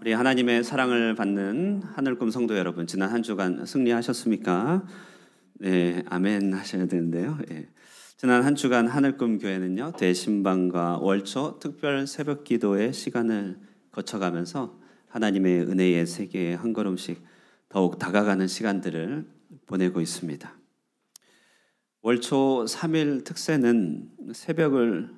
우리 하나님의 사랑을 받는 하늘꿈 성도 여러분, 지난 한 주간 승리하셨습니까? 네, 아멘 하셔야 되는데요. 예. 지난 한 주간 하늘꿈 교회는요, 대신방과 월초 특별 새벽 기도의 시간을 거쳐가면서 하나님의 은혜의 세계에 한 걸음씩 더욱 다가가는 시간들을 보내고 있습니다. 월초 3일 특세는 새벽을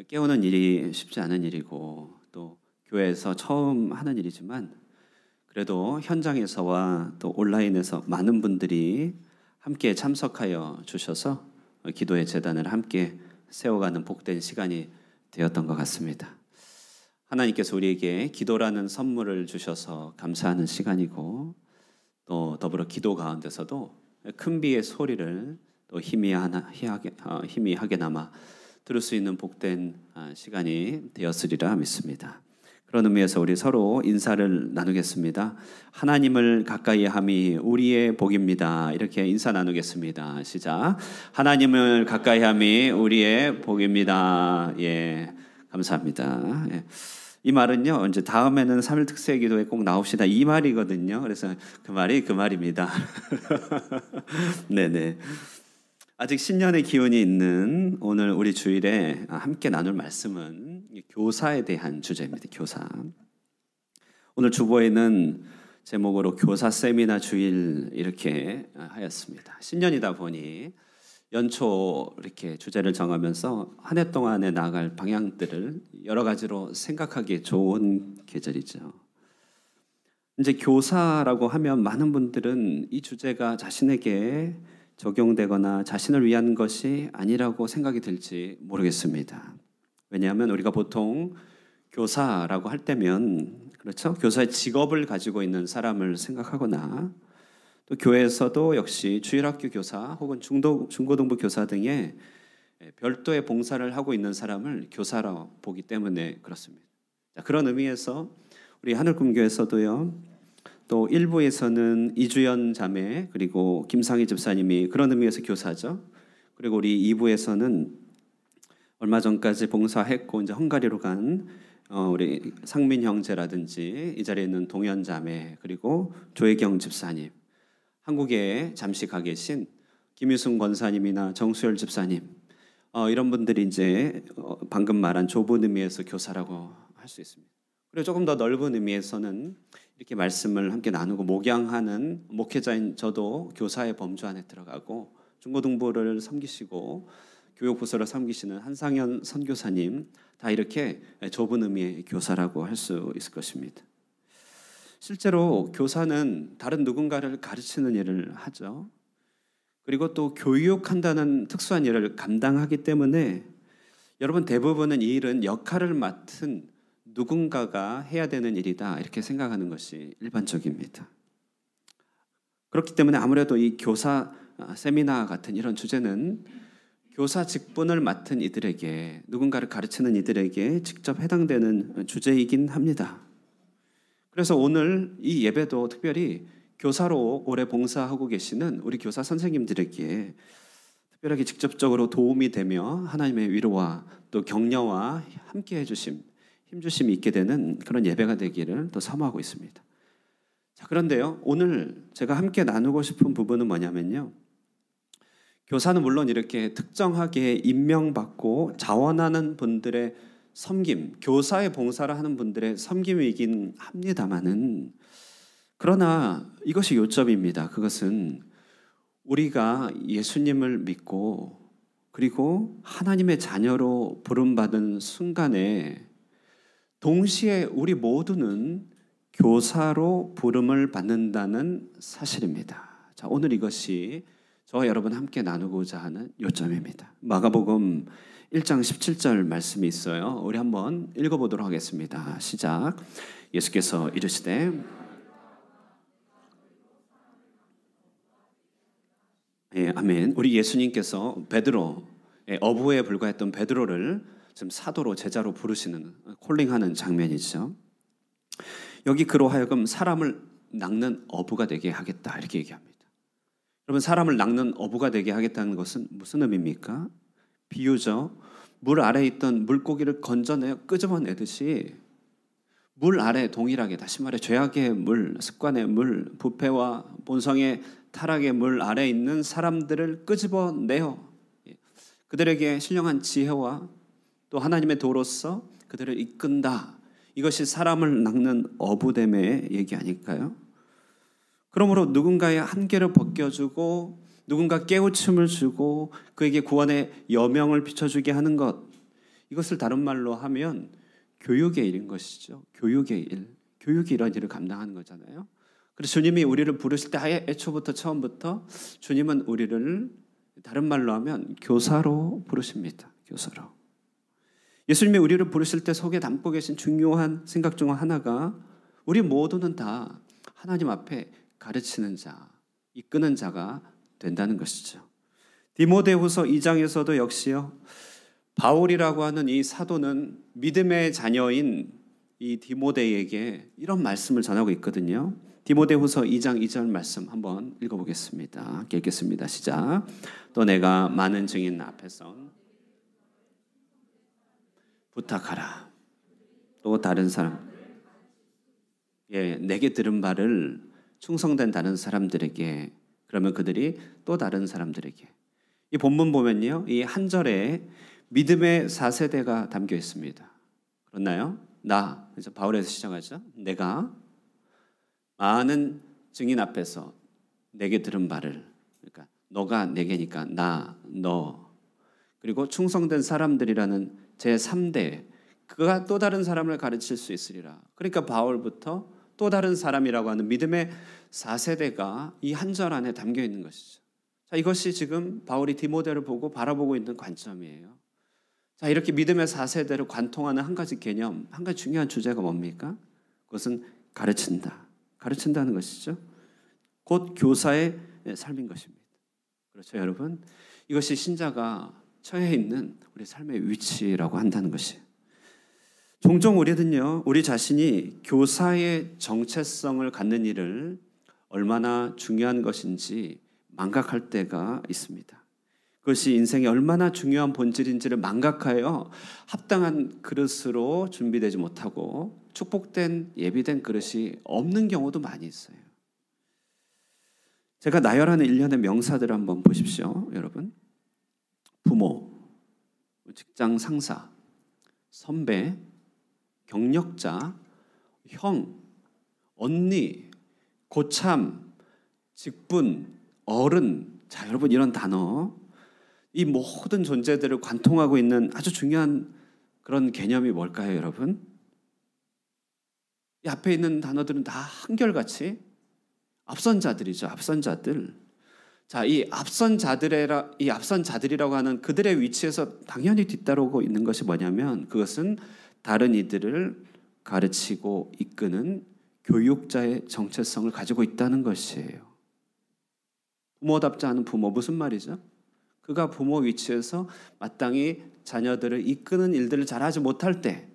깨우는 일이 쉽지 않은 일이고 또 교회에서 처음 하는 일이지만 그래도 현장에서와 또 온라인에서 많은 분들이 함께 참석하여 주셔서 기도의 제단을 함께 세워가는 복된 시간이 되었던 것 같습니다. 하나님께서 우리에게 기도라는 선물을 주셔서 감사하는 시간이고 또 더불어 기도 가운데서도 큰 비의 소리를 또 희미하게나마 들을 수 있는 복된 시간이 되었으리라 믿습니다. 그런 의미에서 우리 서로 인사를 나누겠습니다. 하나님을 가까이 함이 우리의 복입니다. 이렇게 인사 나누겠습니다. 시작. 하나님을 가까이 함이 우리의 복입니다. 예, 감사합니다. 예. 이 말은요, 이제 다음에는 3일 특세 기도에 꼭 나옵시다. 이 말이거든요. 그래서 그 말입니다. 네네. 아직 신년의 기운이 있는 오늘 우리 주일에 함께 나눌 말씀은 교사에 대한 주제입니다. 교사. 오늘 주보에는 제목으로 교사 세미나 주일 이렇게 하였습니다. 신년이다 보니 연초 이렇게 주제를 정하면서 한 해 동안에 나아갈 방향들을 여러 가지로 생각하기 좋은 계절이죠. 이제 교사라고 하면 많은 분들은 이 주제가 자신에게 적용되거나 자신을 위한 것이 아니라고 생각이 들지 모르겠습니다. 왜냐하면 우리가 보통 교사라고 할 때면 그렇죠? 교사의 직업을 가지고 있는 사람을 생각하거나 또 교회에서도 역시 주일학교 교사 혹은 중고등부 교사 등의 별도의 봉사를 하고 있는 사람을 교사라고 보기 때문에 그렇습니다. 자, 그런 의미에서 우리 하늘꿈교에서도요. 또 1부에서는 이주연 자매 그리고 김상희 집사님이 그런 의미에서 교사죠. 그리고 우리 2부에서는 얼마 전까지 봉사했고 이제 헝가리로 간 우리 상민 형제라든지 이 자리에 있는 동현 자매 그리고 조혜경 집사님, 한국에 잠시 가 계신 김유승 권사님이나 정수열 집사님 이런 분들이 이제 방금 말한 좁은 의미에서 교사라고 할 수 있습니다. 그리고 조금 더 넓은 의미에서는 이렇게 말씀을 함께 나누고 목양하는 목회자인 저도 교사의 범주 안에 들어가고 중고등부를 섬기시고 교육부서를 섬기시는 한상현 선교사님 다 이렇게 좁은 의미의 교사라고 할 수 있을 것입니다. 실제로 교사는 다른 누군가를 가르치는 일을 하죠. 그리고 또 교육한다는 특수한 일을 감당하기 때문에 여러분 대부분은 이 일은 역할을 맡은 누군가가 해야 되는 일이다 이렇게 생각하는 것이 일반적입니다. 그렇기 때문에 아무래도 이 교사 세미나 같은 이런 주제는 교사 직분을 맡은 이들에게 누군가를 가르치는 이들에게 직접 해당되는 주제이긴 합니다. 그래서 오늘 이 예배도 특별히 교사로 오래 봉사하고 계시는 우리 교사 선생님들에게 특별하게 직접적으로 도움이 되며 하나님의 위로와 또 격려와 함께 해주심 힘주심이 있게 되는 그런 예배가 되기를 또 사모하고 있습니다. 자, 그런데요, 오늘 제가 함께 나누고 싶은 부분은 뭐냐면요. 교사는 물론 이렇게 특정하게 임명받고 자원하는 분들의 섬김, 교사의 봉사를 하는 분들의 섬김이긴 합니다만은 그러나 이것이 요점입니다. 그것은 우리가 예수님을 믿고 그리고 하나님의 자녀로 부름받은 순간에 동시에 우리 모두는 교사로 부름을 받는다는 사실입니다. 자, 오늘 이것이 저와 여러분 함께 나누고자 하는 요점입니다. 마가복음 1장 17절 말씀이 있어요. 우리 한번 읽어보도록 하겠습니다. 시작. 예수께서 이르시되 예, 아멘. 우리 예수님께서 베드로 어부에 불과했던 베드로를 지금 사도로 제자로 부르시는 콜링하는 장면이죠. 여기 그로 하여금 사람을 낚는 어부가 되게 하겠다 이렇게 얘기합니다. 여러분 사람을 낚는 어부가 되게 하겠다는 것은 무슨 의미입니까? 비유죠. 물 아래에 있던 물고기를 건져내어 끄집어내듯이 물 아래 동일하게, 다시 말해 죄악의 물, 습관의 물, 부패와 본성의 타락의 물 아래 있는 사람들을 끄집어내어 그들에게 신령한 지혜와 또 하나님의 도로서 그들을 이끈다. 이것이 사람을 낚는 어부됨의 얘기 아닐까요? 그러므로 누군가의 한계를 벗겨주고 누군가 깨우침을 주고 그에게 구원의 여명을 비춰주게 하는 것, 이것을 다른 말로 하면 교육의 일인 것이죠. 교육의 일. 교육이 이런 일을 감당하는 거잖아요. 그래서 주님이 우리를 부르실 때 아예 애초부터 처음부터 주님은 우리를 다른 말로 하면 교사로 부르십니다. 교사로. 예수님이 우리를 부르실 때 속에 담고 계신 중요한 생각 중 하나가 우리 모두는 다 하나님 앞에 가르치는 자, 이끄는 자가 된다는 것이죠. 디모데후서 2장에서도 역시요. 바울이라고 하는 이 사도는 믿음의 자녀인 이 디모데에게 이런 말씀을 전하고 있거든요. 디모데후서 2장 2절 말씀 한번 읽어보겠습니다. 읽겠습니다. 시작. 또 내가 많은 증인 앞에서 부탁하라. 또 다른 사람, 내게 들은 바를 충성된 다른 사람들에게, 그러면 그들이 또 다른 사람들에게. 이 본문 보면요, 이 한 절에 믿음의 4세대가 담겨 있습니다. 그렇나요? 그래서 바울에서 시작하죠. 내가 많은 증인 앞에서 내게 들은 바를, 그러니까 너가 내게니까 너, 그리고 충성된 사람들이라는 제3대, 그가 또 다른 사람을 가르칠 수 있으리라. 그러니까 바울부터 또 다른 사람이라고 하는 믿음의 4세대가 이 한 절 안에 담겨 있는 것이죠. 자, 이것이 지금 바울이 디모데를 보고 바라보고 있는 관점이에요. 자, 이렇게 믿음의 4세대를 관통하는 한 가지 개념, 한 가지 중요한 주제가 뭡니까? 그것은 가르친다는 것이죠. 곧 교사의 삶인 것입니다. 그렇죠, 여러분? 이것이 신자가 처해 있는 우리 삶의 위치라고 한다는 것이에요. 종종 우리는요, 우리 자신이 교사의 정체성을 갖는 일을 얼마나 중요한 것인지 망각할 때가 있습니다. 그것이 인생에 얼마나 중요한 본질인지를 망각하여 합당한 그릇으로 준비되지 못하고 축복된 예비된 그릇이 없는 경우도 많이 있어요. 제가 나열하는 일련의 명사들을 한번 보십시오, 여러분. 부모, 직장 상사, 선배, 경력자, 형, 언니, 고참, 직분, 어른. 자, 여러분, 이런 단어, 이 모든 존재들을 관통하고 있는 아주 중요한 그런 개념이 뭘까요, 여러분? 이 앞에 있는 단어들은 다 한결같이 앞선 자들이죠. 앞선 자들. 자, 이 앞선 자들이라고 하는 그들의 위치에서 당연히 뒤따르고 있는 것이 뭐냐면 그것은 다른 이들을 가르치고 이끄는 교육자의 정체성을 가지고 있다는 것이에요. 부모답지 않은 부모, 무슨 말이죠? 그가 부모 위치에서 마땅히 자녀들을 이끄는 일들을 잘하지 못할 때,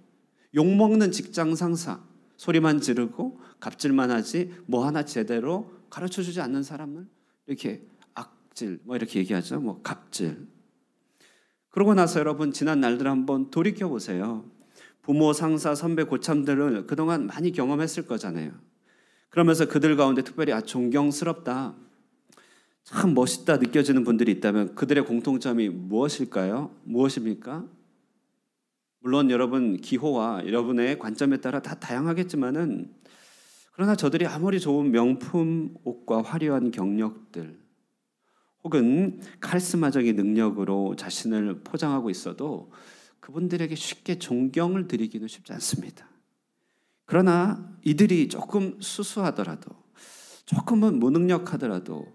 욕먹는 직장 상사, 소리만 지르고 갑질만 하지 뭐 하나 제대로 가르쳐주지 않는 사람을 이렇게 악질, 이렇게 얘기하죠. 갑질. 그러고 나서 여러분 지난 날들 한번 돌이켜 보세요. 부모, 상사, 선배, 고참들을 그동안 많이 경험했을 거잖아요. 그러면서 그들 가운데 특별히 존경스럽다, 참 멋있다 느껴지는 분들이 있다면 그들의 공통점이 무엇입니까? 물론 여러분 기호와 여러분의 관점에 따라 다 다양하겠지만은, 그러나 저들이 아무리 좋은 명품 옷과 화려한 경력들 혹은 카리스마적인 능력으로 자신을 포장하고 있어도 그분들에게 쉽게 존경을 드리기는 쉽지 않습니다. 그러나 이들이 조금 수수하더라도, 조금은 무능력하더라도,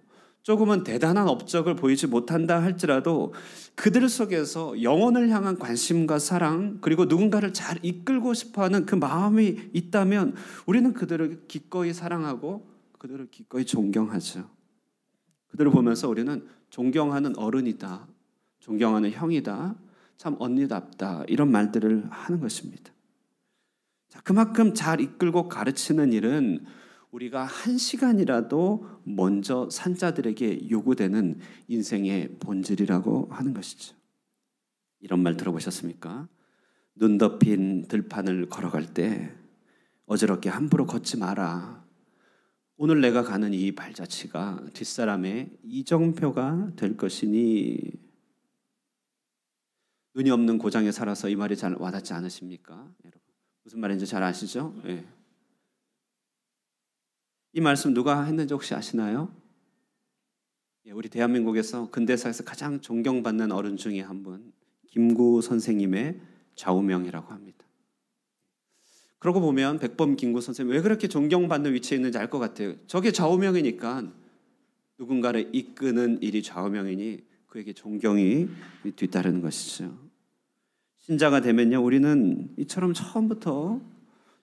조금은 대단한 업적을 보이지 못한다 할지라도 그들 속에서 영혼을 향한 관심과 사랑, 그리고 누군가를 잘 이끌고 싶어하는 그 마음이 있다면 우리는 그들을 기꺼이 사랑하고 그들을 기꺼이 존경하죠. 그들을 보면서 우리는 존경하는 어른이다, 존경하는 형이다, 참 언니답다, 이런 말들을 하는 것입니다. 자, 그만큼 잘 이끌고 가르치는 일은 우리가 한 시간이라도 먼저 산 자들에게 요구되는 인생의 본질이라고 하는 것이죠. 이런 말 들어보셨습니까? 눈 덮인 들판을 걸어갈 때 어지럽게 함부로 걷지 마라. 오늘 내가 가는 이 발자취가 뒷사람의 이정표가 될 것이니. 눈이 없는 고장에 살아서 이 말이 잘 와닿지 않으십니까? 여러분, 무슨 말인지 잘 아시죠? 예. 이 말씀 누가 했는지 혹시 아시나요? 예, 우리 대한민국에서 근대사에서 가장 존경받는 어른 중에 한 분, 김구 선생님의 좌우명이라고 합니다. 그러고 보면 백범 김구 선생님 왜 그렇게 존경받는 위치에 있는지 알 것 같아요. 저게 좌우명이니까, 누군가를 이끄는 일이 좌우명이니 그에게 존경이 뒤따르는 것이죠. 신자가 되면요, 우리는 이처럼 처음부터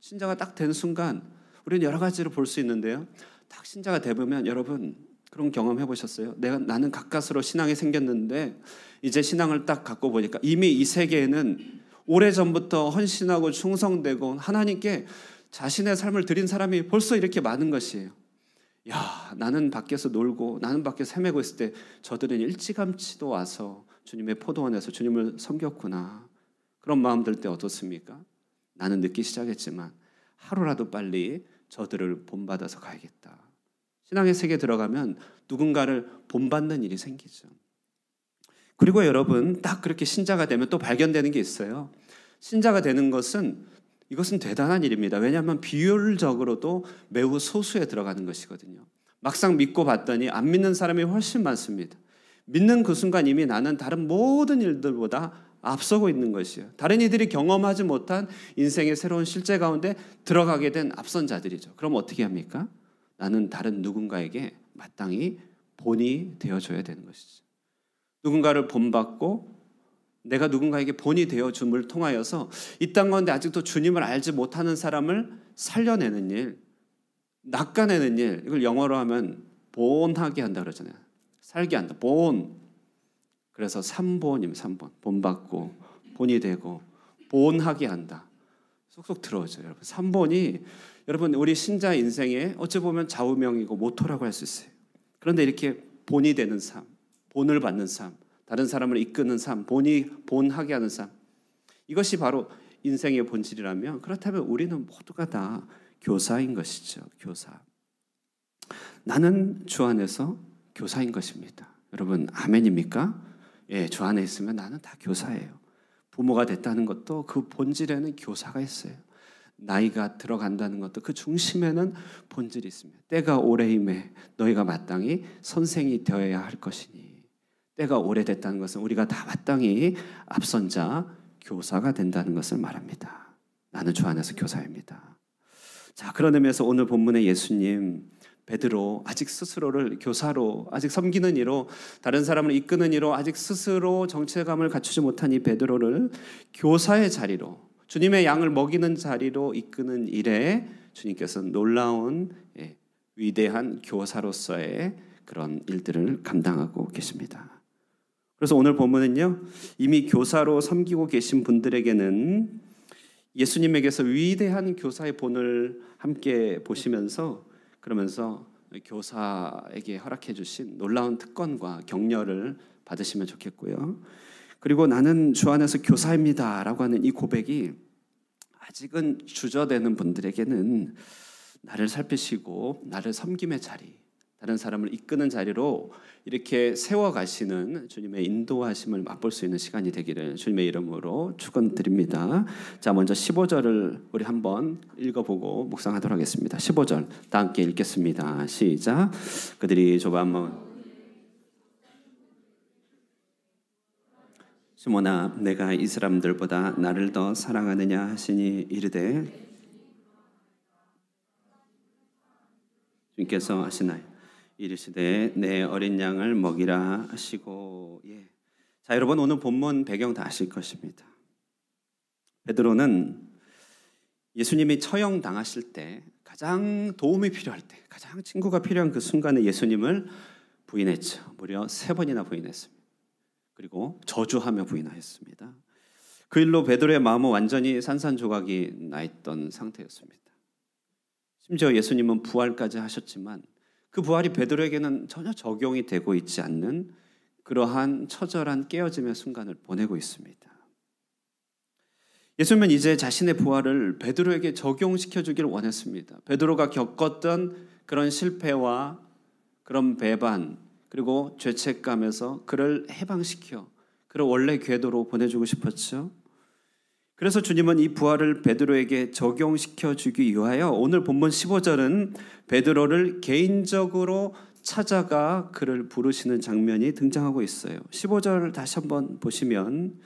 신자가 딱 된 순간 우리는 여러 가지로 볼 수 있는데요, 딱 신자가 되면 여러분 그런 경험 해보셨어요? 나는 가까스로 신앙이 생겼는데 이제 신앙을 딱 갖고 보니까 이미 이 세계에는 오래전부터 헌신하고 충성되고 하나님께 자신의 삶을 드린 사람이 벌써 이렇게 많은 것이에요. 야, 나는 밖에서 놀고 나는 밖에서 헤매고 있을 때 저들은 일찌감치도 와서 주님의 포도원에서 주님을 섬겼구나. 그런 마음 들 때 어떻습니까? 나는 늦기 시작했지만 하루라도 빨리 저들을 본받아서 가야겠다. 신앙의 세계에 들어가면 누군가를 본받는 일이 생기죠. 그리고 여러분, 딱 그렇게 신자가 되면 또 발견되는 게 있어요. 신자가 되는 이것은 대단한 일입니다. 왜냐하면 비율적으로도 매우 소수에 들어가는 것이거든요. 막상 믿고 봤더니 안 믿는 사람이 훨씬 많습니다. 믿는 그 순간 이미 나는 다른 모든 일들보다 앞서고 있는 것이에요. 다른 이들이 경험하지 못한 인생의 새로운 실제 가운데 들어가게 된 앞선 자들이죠. 그럼 어떻게 합니까? 나는 다른 누군가에게 마땅히 본이 되어줘야 되는 것이죠. 누군가를 본받고 내가 누군가에게 본이 되어줌을 통하여서 이 땅 가운데 아직도 주님을 알지 못하는 사람을 살려내는 일, 낚아내는 일, 이걸 영어로 하면 본하게 한다 그러잖아요. 살게 한다. 본. 그래서 3본입니다. 3본. 본받고 본이 되고 본하게 한다. 쏙쏙 들어오죠. 여러분. 3본이 여러분 우리 신자 인생에 어찌 보면 좌우명이고 모토라고 할 수 있어요. 그런데 이렇게 본이 되는 삶, 본을 받는 삶, 다른 사람을 이끄는 삶, 본하게 하는 삶, 이것이 바로 인생의 본질이라면, 그렇다면 우리는 모두가 다 교사인 것이죠. 교사. 나는 주 안에서 교사인 것입니다. 여러분 아멘입니까? 예, 주 안에 있으면 나는 다 교사예요. 부모가 됐다는 것도 그 본질에는 교사가 있어요. 나이가 들어간다는 것도 그 중심에는 본질이 있습니다. 때가 오래임에 너희가 마땅히 선생이 되어야 할 것이니. 때가 오래됐다는 것은 우리가 다 마땅히 앞선 자, 교사가 된다는 것을 말합니다. 나는 주 안에서 교사입니다. 자, 그런 의미에서 오늘 본문의 예수님, 베드로 아직 스스로를 교사로, 아직 섬기는 이로, 다른 사람을 이끄는 이로 아직 스스로 정체감을 갖추지 못한 이 베드로를 교사의 자리로, 주님의 양을 먹이는 자리로 이끄는 일에 주님께서는 놀라운 위대한 교사로서의 그런 일들을 감당하고 계십니다. 그래서 오늘 본문은요, 이미 교사로 섬기고 계신 분들에게는 예수님에게서 위대한 교사의 본을 함께 보시면서, 그러면서 교사에게 허락해 주신 놀라운 특권과 격려를 받으시면 좋겠고요. 그리고 나는 주 안에서 교사입니다 라고 하는 이 고백이 아직은 주저되는 분들에게는 나를 살피시고 나를 섬김의 자리, 다른 사람을 이끄는 자리로 이렇게 세워가시는 주님의 인도하심을 맛볼 수 있는 시간이 되기를 주님의 이름으로 축원드립니다. 자, 먼저 15절을 우리 한번 읽어보고 묵상하도록 하겠습니다. 15절 다 함께 읽겠습니다. 시작. 그들이 조바모 시몬아, 내가 이 사람들보다 나를 더 사랑하느냐 하시니 이르되 주님께서 하시나요? 이르시되 내 어린 양을 먹이라 하시고. 예. 자, 여러분 오늘 본문 배경 다 아실 것입니다. 베드로는 예수님이 처형당하실 때 가장 도움이 필요할 때, 가장 친구가 필요한 그 순간에 예수님을 부인했죠. 무려 3번이나 부인했습니다. 그리고 저주하며 부인하였습니다. 그 일로 베드로의 마음은 완전히 산산조각이 나 있던 상태였습니다. 심지어 예수님은 부활까지 하셨지만 그 부활이 베드로에게는 전혀 적용이 되고 있지 않는 그러한 처절한 깨어짐의 순간을 보내고 있습니다. 예수님은 이제 자신의 부활을 베드로에게 적용시켜 주기를 원했습니다. 베드로가 겪었던 그런 실패와 그런 배반 그리고 죄책감에서 그를 해방시켜 그를 원래 궤도로 보내주고 싶었죠. 그래서 주님은 이 부활을 베드로에게 적용시켜 주기 위하여 오늘 본문 15절은 베드로를 개인적으로 찾아가 그를 부르시는 장면이 등장하고 있어요. 15절 다시 한번 보시면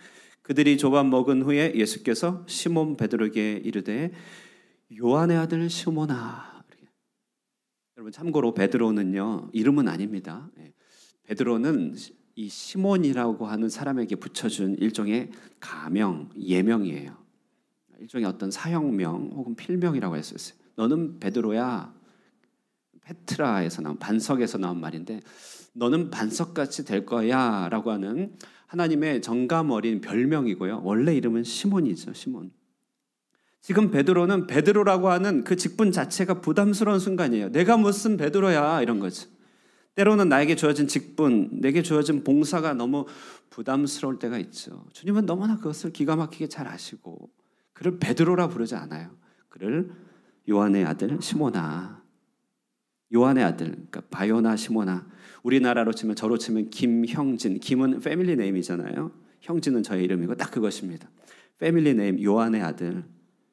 그들이 조밥 먹은 후에 예수께서 시몬 베드로에게 이르되 요한의 아들 시몬아. 여러분 참고로 베드로는요 이름은 아닙니다. 베드로는 이 시몬이라고 하는 사람에게 붙여준 일종의 가명, 예명이에요. 일종의 어떤 사형명 혹은 필명이라고 했었어요. 너는 베드로야. 페트라에서 나온 반석에서 나온 말인데 너는 반석같이 될 거야 라고 하는 하나님의 정감 어린 별명이고요. 원래 이름은 시몬이죠. 시몬. 지금 베드로는 베드로라고 하는 그 직분 자체가 부담스러운 순간이에요. 내가 무슨 베드로야 이런 거죠. 때로는 나에게 주어진 직분, 내게 주어진 봉사가 너무 부담스러울 때가 있죠. 주님은 너무나 그것을 기가 막히게 잘 아시고 그를 베드로라 부르지 않아요. 그를 요한의 아들 시몬아. 요한의 아들, 그러니까 바요나 시모나. 우리나라로 치면 저로 치면 김형진. 김은 패밀리 네임이잖아요. 형진은 저의 이름이고 딱 그것입니다. 패밀리 네임 요한의 아들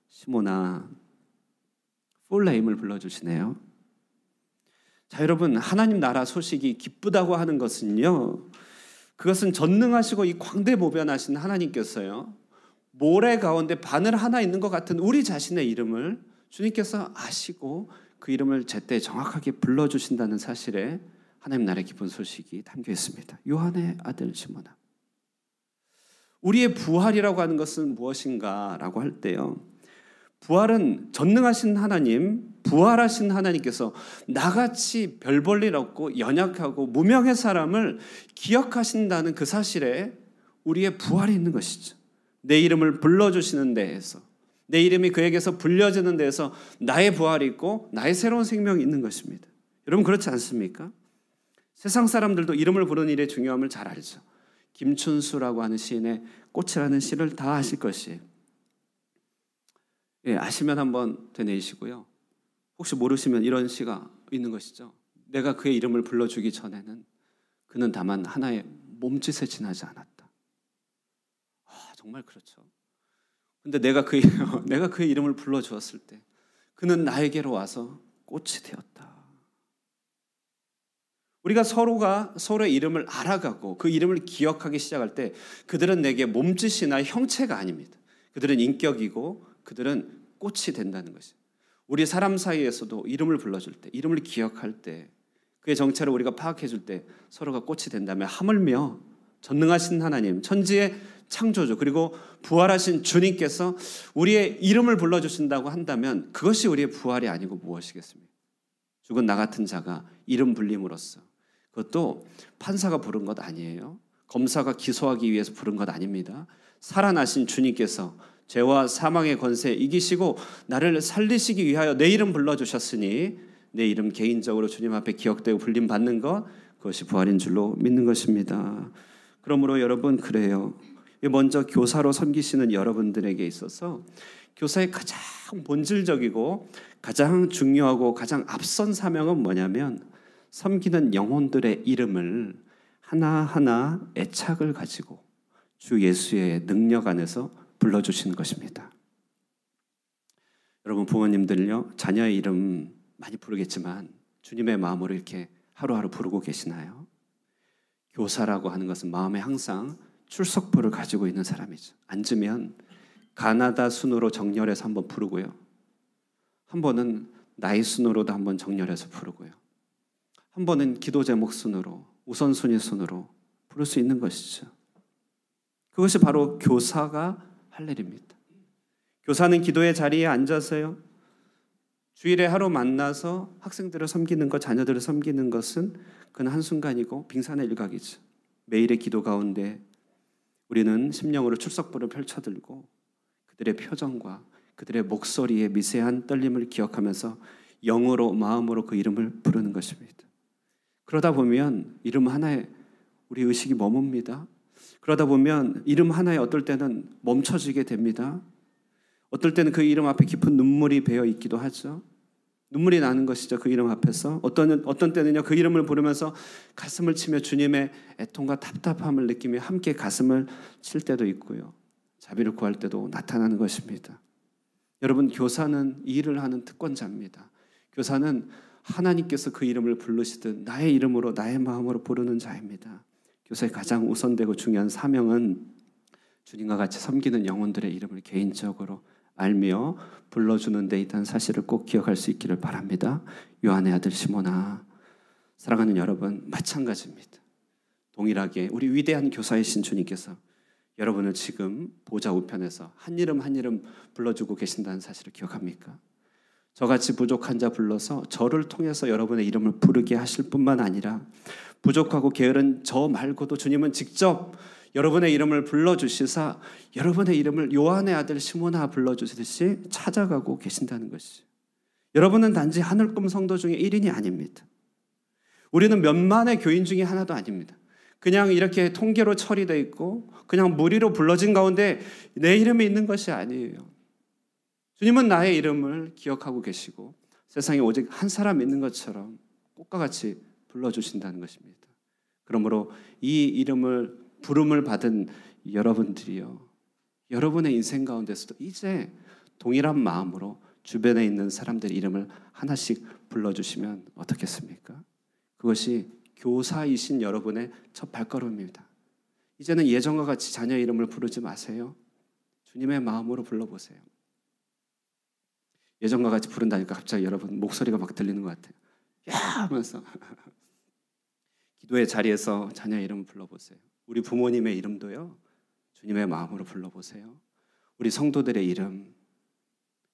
시모나. 풀 네임을 불러주시네요. 자, 여러분 하나님 나라 소식이 기쁘다고 하는 것은요. 그것은 전능하시고 이 광대보변하신 하나님께서요. 모래 가운데 바늘 하나 있는 것 같은 우리 자신의 이름을 주님께서 아시고 그 이름을 제때 정확하게 불러주신다는 사실에 하나님 나라의 기쁜 소식이 담겨 있습니다. 요한의 아들 시몬아. 우리의 부활이라고 하는 것은 무엇인가라고 할 때요. 부활은 전능하신 하나님, 부활하신 하나님께서 나같이 별 볼 일 없고 연약하고 무명의 사람을 기억하신다는 그 사실에 우리의 부활이 있는 것이죠. 내 이름을 불러주시는 데에서 내 이름이 그에게서 불려지는 데에서 나의 부활이 있고 나의 새로운 생명이 있는 것입니다. 여러분 그렇지 않습니까? 세상 사람들도 이름을 부르는 일의 중요함을 잘 알죠. 김춘수라고 하는 시인의 꽃이라는 시를 다 아실 것이에요. 예, 아시면 한번 되뇌이시고요. 혹시 모르시면 이런 시가 있는 것이죠. 내가 그의 이름을 불러주기 전에는 그는 다만 하나의 몸짓에 지나지 않았다. 정말 그렇죠. 근데 내가 그의 이름을 불러주었을 때 그는 나에게로 와서 꽃이 되었다. 우리가 서로가 서로의 이름을 알아가고 그 이름을 기억하기 시작할 때 그들은 내게 몸짓이나 형체가 아닙니다. 그들은 인격이고 그들은 꽃이 된다는 것이죠. 우리 사람 사이에서도 이름을 불러줄 때, 이름을 기억할 때, 그의 정체를 우리가 파악해 줄 때 서로가 꽃이 된다면 하물며 전능하신 하나님, 천지의 창조주 그리고 부활하신 주님께서 우리의 이름을 불러주신다고 한다면 그것이 우리의 부활이 아니고 무엇이겠습니까? 죽은 나 같은 자가 이름 불림으로써 그것도 판사가 부른 것 아니에요. 검사가 기소하기 위해서 부른 것 아닙니다. 살아나신 주님께서 죄와 사망의 권세 이기시고 나를 살리시기 위하여 내 이름 불러주셨으니 내 이름 개인적으로 주님 앞에 기억되고 불림받는 것 그것이 부활인 줄로 믿는 것입니다. 그러므로 여러분 그래요. 먼저 교사로 섬기시는 여러분들에게 있어서 교사의 가장 본질적이고 가장 중요하고 가장 앞선 사명은 뭐냐면 섬기는 영혼들의 이름을 하나하나 애착을 가지고 주 예수의 능력 안에서 불러주시는 것입니다. 여러분 부모님들요 자녀의 이름 많이 부르겠지만 주님의 마음으로 이렇게 하루하루 부르고 계시나요? 교사라고 하는 것은 마음에 항상 출석부를 가지고 있는 사람이죠. 앉으면 가나다 순으로 정렬해서 한번 부르고요. 한 번은 나이 순으로도 한번 정렬해서 부르고요. 한 번은 기도 제목 순으로 우선순위 순으로 부를 수 있는 것이죠. 그것이 바로 교사가 할 일입니다. 교사는 기도의 자리에 앉아서요. 주일에 하루 만나서 학생들을 섬기는 것, 자녀들을 섬기는 것은 그는 한순간이고 빙산의 일각이죠. 매일의 기도 가운데 우리는 심령으로 출석부를 펼쳐들고 그들의 표정과 그들의 목소리의 미세한 떨림을 기억하면서 영으로 마음으로 그 이름을 부르는 것입니다. 그러다 보면 이름 하나에 우리 의식이 머뭅니다. 그러다 보면 이름 하나에 어떨 때는 멈춰지게 됩니다. 어떨 때는 그 이름 앞에 깊은 눈물이 배어 있기도 하죠. 눈물이 나는 것이죠. 그 이름 앞에서. 어떤 때는요, 그 이름을 부르면서 가슴을 치며 주님의 애통과 답답함을 느끼며 함께 가슴을 칠 때도 있고요. 자비를 구할 때도 나타나는 것입니다. 여러분, 교사는 이 일을 하는 특권자입니다. 교사는 하나님께서 그 이름을 부르시듯 나의 이름으로 나의 마음으로 부르는 자입니다. 교사의 가장 우선되고 중요한 사명은 주님과 같이 섬기는 영혼들의 이름을 개인적으로 알며 불러주는 데 있다는 사실을 꼭 기억할 수 있기를 바랍니다. 요한의 아들 시몬아, 사랑하는 여러분, 마찬가지입니다. 동일하게 우리 위대한 교사이신 주님께서 여러분을 지금 보좌 우편에서 한 이름 한 이름 불러주고 계신다는 사실을 기억합니까? 저같이 부족한 자 불러서 저를 통해서 여러분의 이름을 부르게 하실 뿐만 아니라 부족하고 게으른 저 말고도 주님은 직접 여러분의 이름을 불러주시사 여러분의 이름을 요한의 아들 시몬아 불러주시듯이 찾아가고 계신다는 것이죠. 여러분은 단지 하늘꿈 성도 중에 1인이 아닙니다. 우리는 몇만의 교인 중에 하나도 아닙니다. 그냥 이렇게 통계로 처리되어 있고 그냥 무리로 불러진 가운데 내 이름이 있는 것이 아니에요. 주님은 나의 이름을 기억하고 계시고 세상에 오직 한 사람 있는 것처럼 꽃과 같이 불러주신다는 것입니다. 그러므로 이 이름을 부름을 받은 여러분들이요, 여러분의 인생 가운데서도 이제 동일한 마음으로 주변에 있는 사람들의 이름을 하나씩 불러주시면 어떻겠습니까? 그것이 교사이신 여러분의 첫 발걸음입니다. 이제는 예전과 같이 자녀의 이름을 부르지 마세요. 주님의 마음으로 불러보세요. 예전과 같이 부른다니까 갑자기 여러분 목소리가 막 들리는 것 같아요. 야 하면서 기도의 자리에서 자녀의 이름을 불러보세요. 우리 부모님의 이름도요, 주님의 마음으로 불러보세요. 우리 성도들의 이름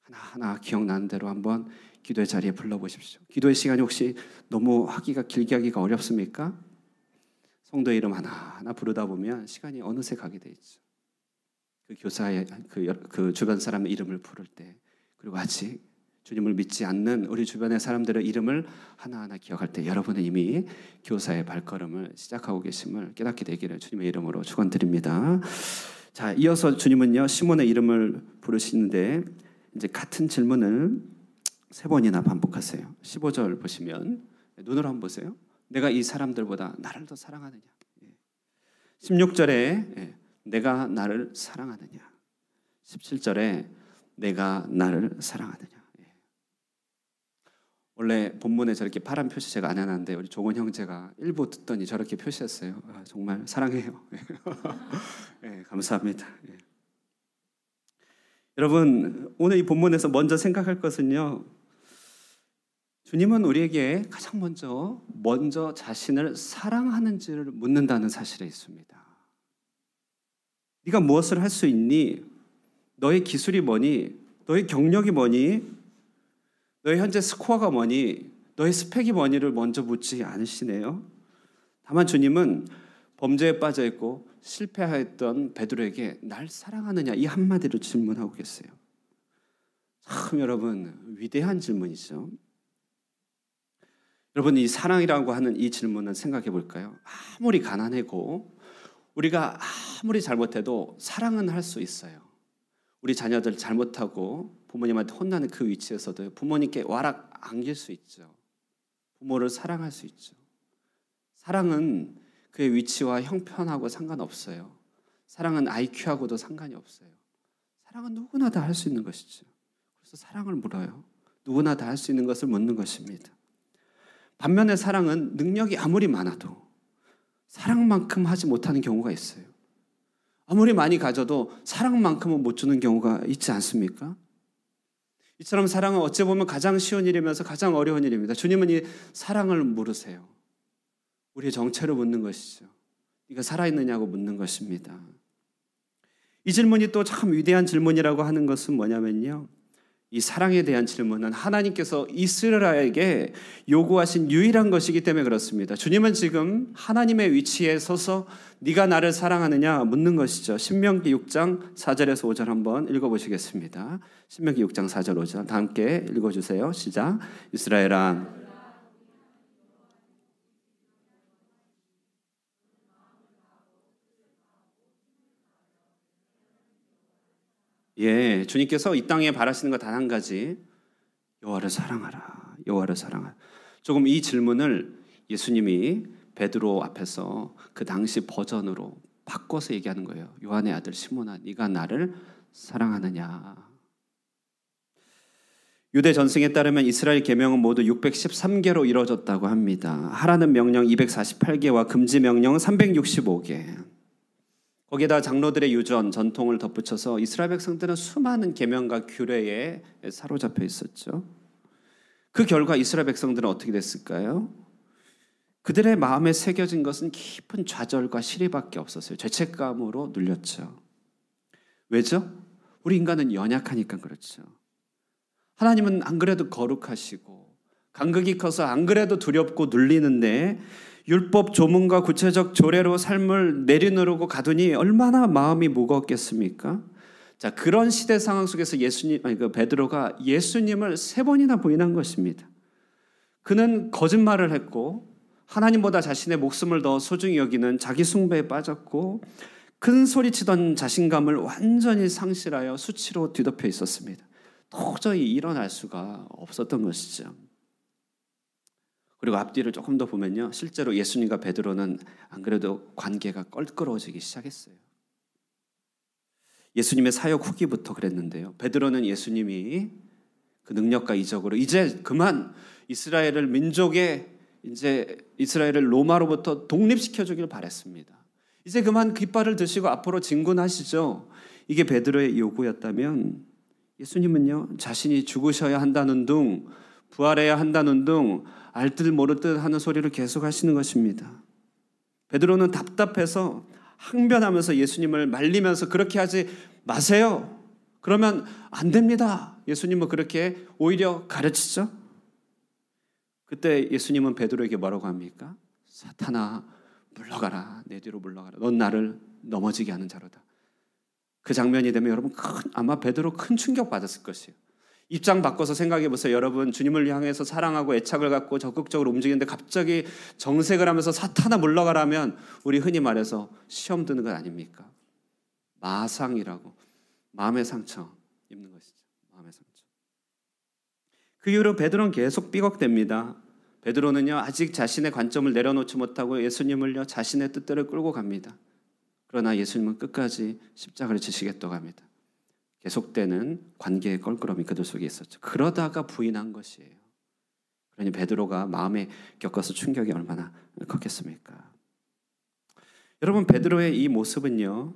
하나하나 기억나는 대로 한번 기도의 자리에 불러보십시오. 기도의 시간이 혹시 너무 길게 하기가 어렵습니까? 성도의 이름 하나하나 부르다 보면 시간이 어느새 가게 돼 있죠. 그 교사의 그 주변 사람의 이름을 부를 때, 그리고 아직 주님을 믿지 않는 우리 주변의 사람들의 이름을 하나하나 기억할 때 여러분은 이미 교사의 발걸음을 시작하고 계심을 깨닫게 되기를 주님의 이름으로 축원드립니다. 자, 이어서 주님은요, 시몬의 이름을 부르시는데 이제 같은 질문을 3번이나 반복하세요. 15절 보시면 눈으로 한번 보세요. 내가 이 사람들보다 나를 더 사랑하느냐. 16절에 내가 나를 사랑하느냐. 17절에 내가 나를 사랑하느냐. 원래 본문에 저렇게 파란 표시 제가 안 해놨는데 우리 종원 형제가 일부 듣더니 저렇게 표시했어요. 아, 정말 사랑해요. 네, 감사합니다. 네. 여러분, 오늘 이 본문에서 먼저 생각할 것은요, 주님은 우리에게 가장 먼저 자신을 사랑하는지를 묻는다는 사실에 있습니다. 네가 무엇을 할 수 있니? 너의 기술이 뭐니? 너의 경력이 뭐니? 너의 현재 스코어가 뭐니? 너의 스펙이 뭐니를 먼저 묻지 않으시네요. 다만 주님은 범죄에 빠져 있고 실패하였던 베드로에게 날 사랑하느냐 이 한마디로 질문하고 계세요. 참 여러분 위대한 질문이죠. 여러분 이 사랑이라고 하는 이 질문은 생각해 볼까요? 아무리 가난하고 우리가 아무리 잘못해도 사랑은 할 수 있어요. 우리 자녀들 잘못하고 부모님한테 혼나는 그 위치에서도 부모님께 와락 안길 수 있죠. 부모를 사랑할 수 있죠. 사랑은 그의 위치와 형편하고 상관없어요. 사랑은 IQ하고도 상관이 없어요. 사랑은 누구나 다 할 수 있는 것이죠. 그래서 사랑을 물어요. 누구나 다 할 수 있는 것을 묻는 것입니다. 반면에 사랑은 능력이 아무리 많아도 사랑만큼 하지 못하는 경우가 있어요. 아무리 많이 가져도 사랑만큼은 못 주는 경우가 있지 않습니까? 이처럼 사랑은 어찌 보면 가장 쉬운 일이면서 가장 어려운 일입니다. 주님은 이 사랑을 물으세요. 우리의 정체를 묻는 것이죠. 네가 살아있느냐고 묻는 것입니다. 이 질문이 또 참 위대한 질문이라고 하는 것은 뭐냐면요, 이 사랑에 대한 질문은 하나님께서 이스라엘에게 요구하신 유일한 것이기 때문에 그렇습니다. 주님은 지금 하나님의 위치에 서서 네가 나를 사랑하느냐 묻는 것이죠. 신명기 6장 4절에서 5절 한번 읽어보시겠습니다. 신명기 6장 4절 5절 다 함께 읽어주세요. 시작. 이스라엘아 예, 주님께서 이 땅에 바라시는 거 단 한 가지, 여호와를 사랑하라, 여호와를 사랑하라. 조금 이 질문을 예수님이 베드로 앞에서 그 당시 버전으로 바꿔서 얘기하는 거예요. 요한의 아들 시몬아, 네가 나를 사랑하느냐. 유대 전승에 따르면 이스라엘 계명은 모두 613개로 이루어졌다고 합니다. 하라는 명령 248개와 금지 명령 365개. 거기에다 장로들의 유전, 전통을 덧붙여서 이스라엘 백성들은 수많은 계명과 규례에 사로잡혀 있었죠. 그 결과 이스라엘 백성들은 어떻게 됐을까요? 그들의 마음에 새겨진 것은 깊은 좌절과 시리밖에 없었어요. 죄책감으로 눌렸죠. 왜죠? 우리 인간은 연약하니까 그렇죠. 하나님은 안 그래도 거룩하시고 간극이 커서 안 그래도 두렵고 눌리는데 율법 조문과 구체적 조례로 삶을 내려놓고 가두니 얼마나 마음이 무거웠겠습니까? 자, 그런 시대 상황 속에서 베드로가 예수님을 3번이나 부인한 것입니다. 그는 거짓말을 했고 하나님보다 자신의 목숨을 더 소중히 여기는 자기 숭배에 빠졌고 큰 소리치던 자신감을 완전히 상실하여 수치로 뒤덮여 있었습니다. 도저히 일어날 수가 없었던 것이죠. 그리고 앞뒤를 조금 더 보면요, 실제로 예수님과 베드로는 안 그래도 관계가 껄끄러워지기 시작했어요. 예수님의 사역 후기부터 그랬는데요, 베드로는 예수님이 그 능력과 이적으로 이제 그만 이스라엘을 로마로부터 독립시켜 주길 바랬습니다. 이제 그만 깃발을 드시고 앞으로 진군하시죠. 이게 베드로의 요구였다면 예수님은요, 자신이 죽으셔야 한다는 둥, 부활해야 한다는 둥, 알 듯 모를 듯 하는 소리를 계속 하시는 것입니다. 베드로는 답답해서 항변하면서 예수님을 말리면서 그렇게 하지 마세요. 그러면 안 됩니다. 예수님은 그렇게 오히려 가르치죠. 그때 예수님은 베드로에게 뭐라고 합니까? 사탄아, 물러가라. 내 뒤로 물러가라. 넌 나를 넘어지게 하는 자로다. 그 장면이 되면 여러분 아마 베드로 큰 충격 받았을 것이에요. 입장 바꿔서 생각해 보세요. 여러분, 주님을 향해서 사랑하고 애착을 갖고 적극적으로 움직이는데 갑자기 정색을 하면서 사탄아 물러가라면 우리 흔히 말해서 시험 드는 것 아닙니까? 마상이라고, 마음의 상처 입는 것이죠. 마음의 상처. 그 이후로 베드로는 계속 삐걱댑니다. 베드로는요, 아직 자신의 관점을 내려놓지 못하고 예수님을요, 자신의 뜻대로 끌고 갑니다. 그러나 예수님은 끝까지 십자가를 지시겠다고 합니다. 계속되는 관계의 껄끄러움이 그들 속에 있었죠. 그러다가 부인한 것이에요. 그러니 베드로가 마음에 겪어서 충격이 얼마나 컸겠습니까? 여러분, 베드로의 이 모습은요,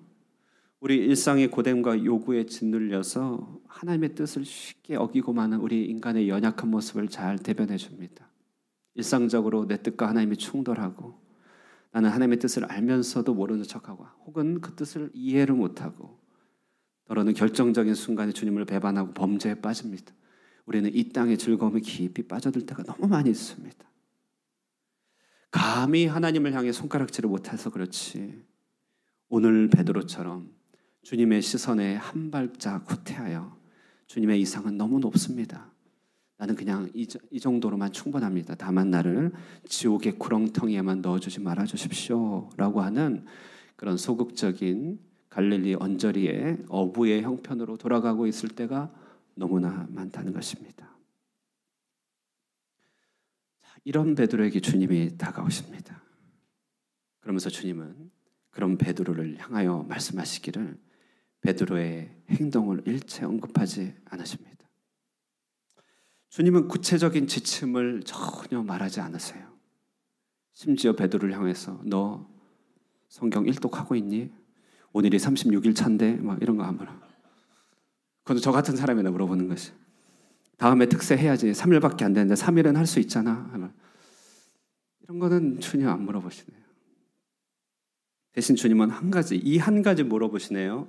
우리 일상의 고됨과 요구에 짓눌려서 하나님의 뜻을 쉽게 어기고 마는 우리 인간의 연약한 모습을 잘 대변해 줍니다. 일상적으로 내 뜻과 하나님이 충돌하고 나는 하나님의 뜻을 알면서도 모르는 척하고 혹은 그 뜻을 이해를 못하고 때로는 결정적인 순간에 주님을 배반하고 범죄에 빠집니다. 우리는 이 땅의 즐거움에 깊이 빠져들 때가 너무 많이 있습니다. 감히 하나님을 향해 손가락질을 못해서 그렇지 오늘 베드로처럼 주님의 시선에 한 발짝 후퇴하여 주님의 이상은 너무 높습니다. 나는 그냥 이 정도로만 충분합니다. 다만 나를 지옥의 구렁텅이에만 넣어주지 말아주십시오 라고 하는 그런 소극적인 갈릴리 언저리의 어부의 형편으로 돌아가고 있을 때가 너무나 많다는 것입니다. 이런 베드로에게 주님이 다가오십니다. 그러면서 주님은 그런 베드로를 향하여 말씀하시기를 베드로의 행동을 일체 언급하지 않으십니다. 주님은 구체적인 지침을 전혀 말하지 않으세요. 심지어 베드로를 향해서 너 성경 일독하고 있니? 오늘이 36일 차인데 막 이런 거 아무나. 그건 저 같은 사람이나 물어보는 것이. 다음에 특세 해야지. 3일밖에 안 되는데 3일은 할 수 있잖아. 이런 거는 전혀 안 물어보시네요. 대신 주님은 이 한 가지 물어보시네요.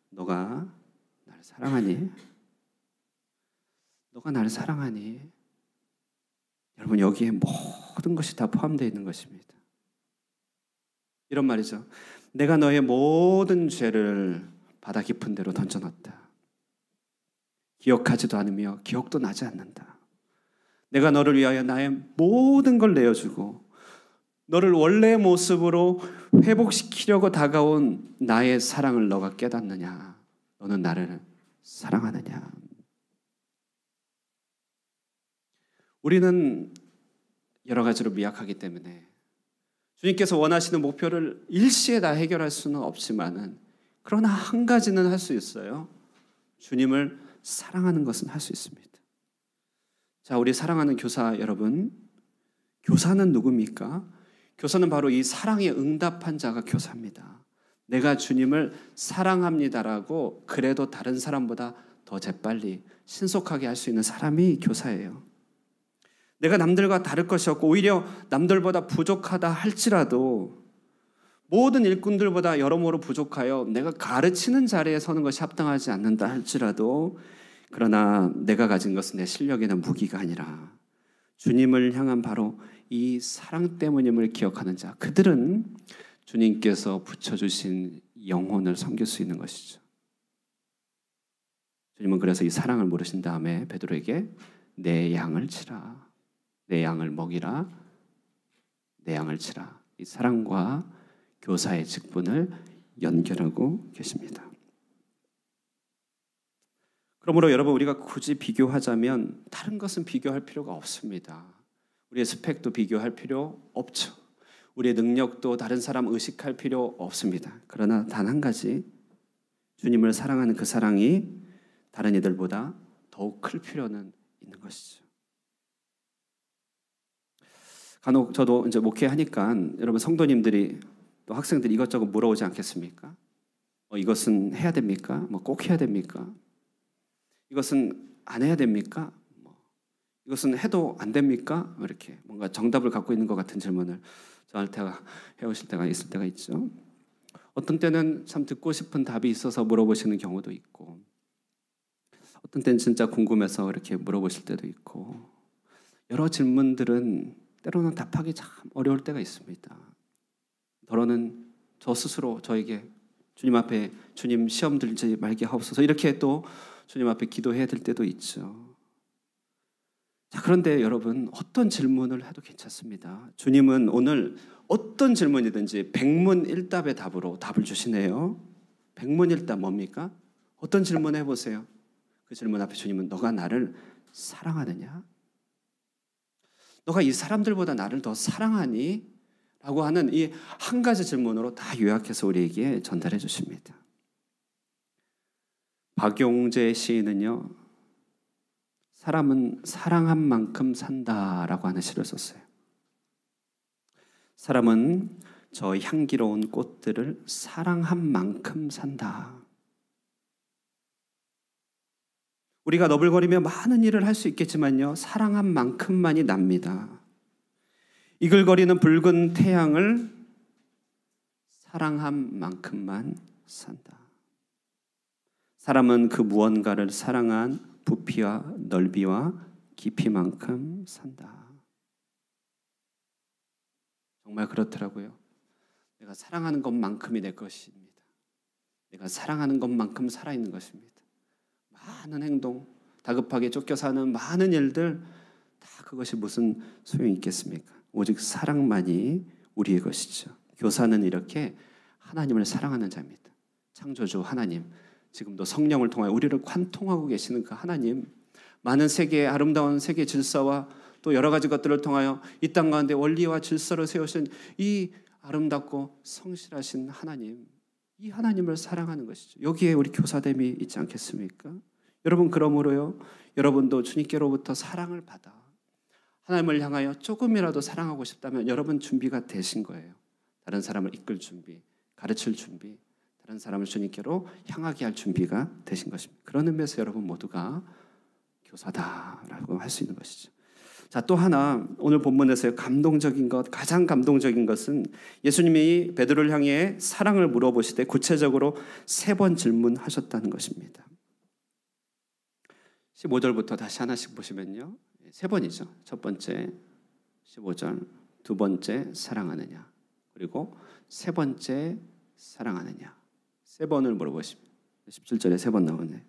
너가 나를 사랑하니? 너가 나를 사랑하니? 여러분, 여기에 모든 것이 다 포함되어 있는 것입니다. 이런 말이죠. 내가 너의 모든 죄를 바다 깊은 데로 던져놨다. 기억하지도 않으며 기억도 나지 않는다. 내가 너를 위하여 나의 모든 걸 내어주고 너를 원래의 모습으로 회복시키려고 다가온 나의 사랑을 너가 깨닫느냐? 너는 나를 사랑하느냐. 우리는 여러 가지로 미약하기 때문에 주님께서 원하시는 목표를 일시에 다 해결할 수는 없지만은, 그러나 한 가지는 할 수 있어요. 주님을 사랑하는 것은 할 수 있습니다. 자, 우리 사랑하는 교사 여러분, 교사는 누굽니까? 교사는 바로 이 사랑에 응답한 자가 교사입니다. 내가 주님을 사랑합니다라고 그래도 다른 사람보다 더 재빨리 신속하게 할 수 있는 사람이 교사예요. 내가 남들과 다를 것이 없고 오히려 남들보다 부족하다 할지라도, 모든 일꾼들보다 여러모로 부족하여 내가 가르치는 자리에 서는 것이 합당하지 않는다 할지라도, 그러나 내가 가진 것은 내 실력이나 무기가 아니라 주님을 향한 바로 이 사랑 때문임을 기억하는 자, 그들은 주님께서 붙여주신 영혼을 섬길 수 있는 것이죠. 주님은 그래서 이 사랑을 물으신 다음에 베드로에게 내 양을 치라, 내 양을 먹이라, 내 양을 치라. 이 사랑과 교사의 직분을 연결하고 계십니다. 그러므로 여러분, 우리가 굳이 비교하자면 다른 것은 비교할 필요가 없습니다. 우리의 스펙도 비교할 필요 없죠. 우리의 능력도 다른 사람 의식할 필요 없습니다. 그러나 단 한 가지, 주님을 사랑하는 그 사랑이 다른 이들보다 더욱 클 필요는 있는 것이죠. 간혹 저도 이제 목회하니까 여러분 성도님들이 또 학생들이 이것저것 물어오지 않겠습니까? 이것은 해야 됩니까? 꼭 해야 됩니까? 이것은 안 해야 됩니까? 이것은 해도 안 됩니까? 이렇게 뭔가 정답을 갖고 있는 것 같은 질문을 저한테 해오실 때가 있을 때가 있죠. 어떤 때는 참 듣고 싶은 답이 있어서 물어보시는 경우도 있고, 어떤 때는 진짜 궁금해서 이렇게 물어보실 때도 있고, 여러 질문들은 때로는 답하기 참 어려울 때가 있습니다. 더러는 저 스스로 저에게 주님 앞에 주님 시험 들지 말게 하옵소서 이렇게 또 주님 앞에 기도해야 될 때도 있죠. 자, 그런데 여러분, 어떤 질문을 해도 괜찮습니다. 주님은 오늘 어떤 질문이든지 백문일답의 답으로 답을 주시네요. 백문일답 뭡니까? 어떤 질문 해보세요. 그 질문 앞에 주님은 너가 나를 사랑하느냐? 너가 이 사람들보다 나를 더 사랑하니? 라고 하는 이 한 가지 질문으로 다 요약해서 우리에게 전달해 주십니다. 박용재 시인은요, 사람은 사랑한 만큼 산다라고 하는 시를 썼어요. 사람은 저 향기로운 꽃들을 사랑한 만큼 산다. 우리가 너불거리며 많은 일을 할 수 있겠지만요, 사랑한 만큼만이 납니다. 이글거리는 붉은 태양을 사랑한 만큼만 산다. 사람은 그 무언가를 사랑한 부피와 넓이와 깊이만큼 산다. 정말 그렇더라고요. 내가 사랑하는 것만큼이 내 것입니다. 내가 사랑하는 것만큼 살아있는 것입니다. 많은 행동, 다급하게 쫓겨 사는 많은 일들, 다 그것이 무슨 소용이 있겠습니까? 오직 사랑만이 우리의 것이죠. 교사는 이렇게 하나님을 사랑하는 자입니다. 창조주 하나님, 지금도 성령을 통하여 우리를 관통하고 계시는 그 하나님, 많은 세계의 아름다운 세계 질서와 또 여러 가지 것들을 통하여 이 땅 가운데 원리와 질서를 세우신 이 아름답고 성실하신 하나님, 이 하나님을 사랑하는 것이죠. 여기에 우리 교사됨이 있지 않겠습니까? 여러분, 그러므로요, 여러분도 주님께로부터 사랑을 받아 하나님을 향하여 조금이라도 사랑하고 싶다면 여러분 준비가 되신 거예요. 다른 사람을 이끌 준비, 가르칠 준비, 다른 사람을 주님께로 향하게 할 준비가 되신 것입니다. 그런 의미에서 여러분 모두가 교사다라고 할 수 있는 것이죠. 자, 또 하나 오늘 본문에서 감동적인 것, 가장 감동적인 것은 예수님이 베드로를 향해 사랑을 물어보시되 구체적으로 3번 질문하셨다는 것입니다. 15절부터 다시 하나씩 보시면요, 3번이죠. 첫 번째 15절, 두 번째 사랑하느냐, 그리고 세 번째 사랑하느냐, 3번을 물어보십니다. 17절에 3번 나오네요.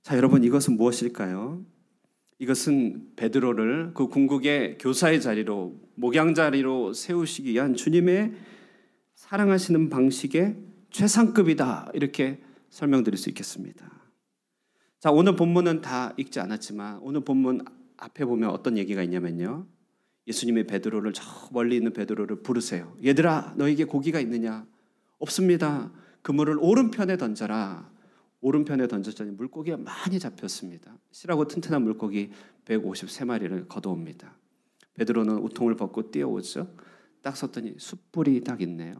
자, 여러분, 이것은 무엇일까요? 이것은 베드로를 그 궁극의 교사의 자리로, 목양 자리로 세우시기 위한 주님의 사랑하시는 방식의 최상급이다, 이렇게 설명드릴 수 있겠습니다. 자, 오늘 본문은 다 읽지 않았지만 오늘 본문 앞에 보면 어떤 얘기가 있냐면요. 예수님이 베드로를 저 멀리 있는 베드로를 부르세요. 얘들아, 너에게 고기가 있느냐? 없습니다. 그물을 오른편에 던져라. 오른편에 던졌더니 물고기가 많이 잡혔습니다. 실하고 튼튼한 물고기 153마리를 거두옵니다. 베드로는 우통을 벗고 뛰어오죠. 딱 섰더니 숯불이 딱 있네요.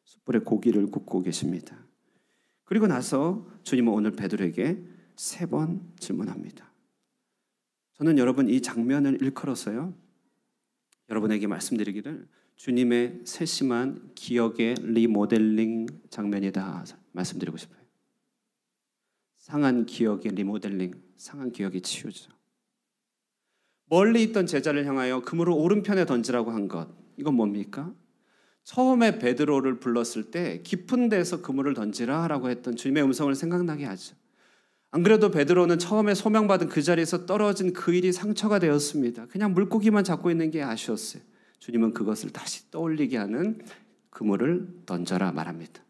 숯불에 고기를 굽고 계십니다. 그리고 나서 주님은 오늘 베드로에게 3번 질문합니다. 저는 여러분 이 장면을 일컬어서요, 여러분에게 말씀드리기를 주님의 세심한 기억의 리모델링 장면이다 말씀드리고 싶어요. 상한 기억의 리모델링, 상한 기억의 치유죠. 멀리 있던 제자를 향하여 그물을 오른편에 던지라고 한 것, 이건 뭡니까? 처음에 베드로를 불렀을 때 깊은 데서 그물을 던지라라고 했던 주님의 음성을 생각나게 하죠. 안 그래도 베드로는 처음에 소명받은 그 자리에서 떨어진 그 일이 상처가 되었습니다. 그냥 물고기만 잡고 있는 게 아쉬웠어요. 주님은 그것을 다시 떠올리게 하는 그물을 던져라 말합니다.